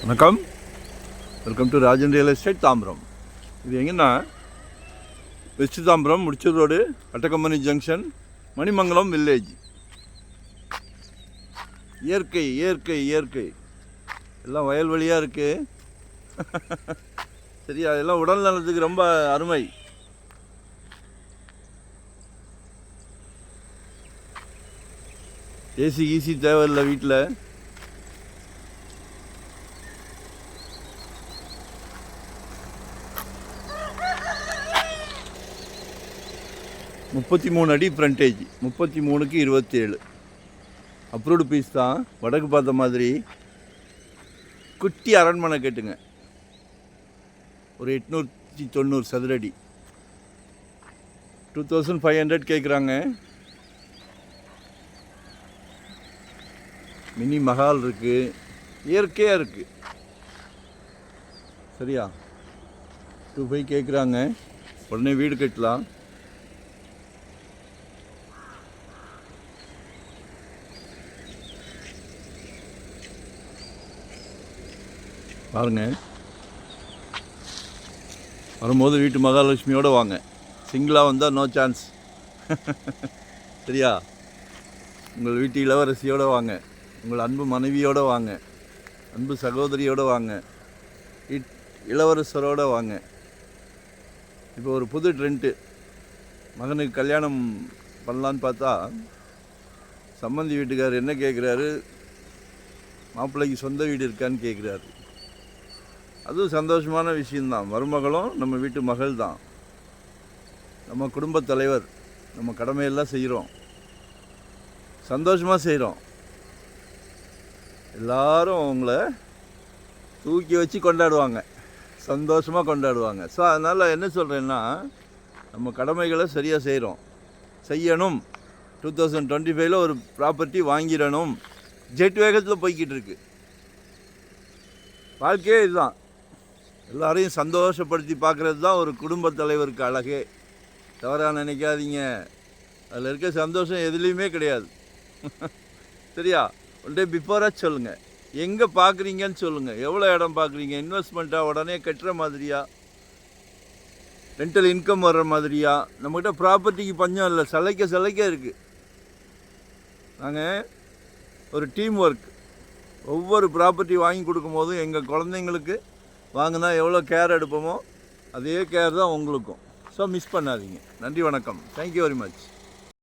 வணக்கம், welcome to Rajan real estate Tambaram. இது எங்கன்னா வெஸ்ட் தாம்பரம் முடிச்சூர் ரோடு, கட்டக்கம்பனி ஜங்ஷன், மணிமங்கலம் வில்லேஜ். இயற்கை இயற்கை இயற்கை எல்லாம் வயல்வெளியாக இருக்குது. சரியா, எல்லாம் உடல் நலத்துக்கு ரொம்ப அருமை. ஏசி ஈசி தேவையில்லை வீட்டில். முப்பத்தி 33 அடி ஃப்ரண்டேஜ், 33க்கு 27 அப்ரூவ்டு பீஸ் தான். வடக்கு பார்த்த மாதிரி குட்டி அரண்மனை கேட்டுங்க, ஒரு 890 சதுரடி, 2500 கேட்குறாங்க. மினி மஹால் இருக்குது, இயற்கையாக இருக்குது. சரியா, 25 கேட்குறாங்க. உடனே வீடு கட்டலாம். பாருங்கள், வரும்போது வீட்டு மகாலட்சுமியோடு வாங்க. சிங்கிளாக வந்தால் நோ சான்ஸ். சரியா, உங்கள் வீட்டு இளவரசியோடு வாங்க, உங்கள் அன்பு மனைவியோடு வாங்க, அன்பு சகோதரியோடு வாங்க, இளவரசரோடு வாங்க. இப்போ ஒரு புது ட்ரெண்ட்டு, மகனுக்கு கல்யாணம் பண்ணலான்னு பார்த்தா சம்மந்தி வீட்டுக்காரர் என்ன கேட்குறாரு, மாப்பிள்ளைக்கு சொந்த வீடு இருக்கான்னு கேட்குறாரு. அதுவும் சந்தோஷமான விஷயந்தான். மருமகளும் நம்ம வீட்டு மகள் தான், நம்ம குடும்பத் தலைவர். நம்ம கடமையெல்லாம் செய்கிறோம், சந்தோஷமாக செய்கிறோம். எல்லாரும் அவங்கள தூக்கி வச்சு கொண்டாடுவாங்க, சந்தோஷமாக கொண்டாடுவாங்க. ஸோ அதனால் என்ன சொல்கிறேன்னா, நம்ம கடமைகளை சரியாக செய்யணும். 2025 ஒரு ப்ராப்பர்ட்டி வாங்கிடணும். ஜெட் வேகத்தில் போய்கிட்டு இருக்கு வாழ்க்கையே. இதுதான், எல்லாரையும் சந்தோஷப்படுத்தி பார்க்குறது தான் ஒரு குடும்பத் தலைவருக்கு அழகே. தவறாக நினைக்காதீங்க, அதில் இருக்க சந்தோஷம் எதுலேயுமே கிடையாது. சரியா, ஒன் டே பிஃபோராக சொல்லுங்கள், எங்கே பார்க்குறீங்கன்னு சொல்லுங்கள், எவ்வளோ இடம் பார்க்குறீங்க, இன்வெஸ்ட்மெண்ட்டாக உடனே கட்டுற மாதிரியா, ரெண்டல் இன்கம் வர்ற மாதிரியா. நம்மக்கிட்ட ப்ராப்பர்ட்டிக்கு பஞ்சம் இல்லை, சலைக்க இருக்குது. நாங்கள் ஒரு டீம் ஒர்க். ஒவ்வொரு ப்ராப்பர்ட்டி வாங்கி கொடுக்கும்போதும் எங்கள் குழந்தைங்களுக்கு வாங்கினா எவ்வளோ கேர் எடுப்போமோ அதே கேர் தான் உங்களுக்கும். ஸோ மிஸ் பண்ணாதீங்க. நன்றி, வணக்கம். Thank you very much.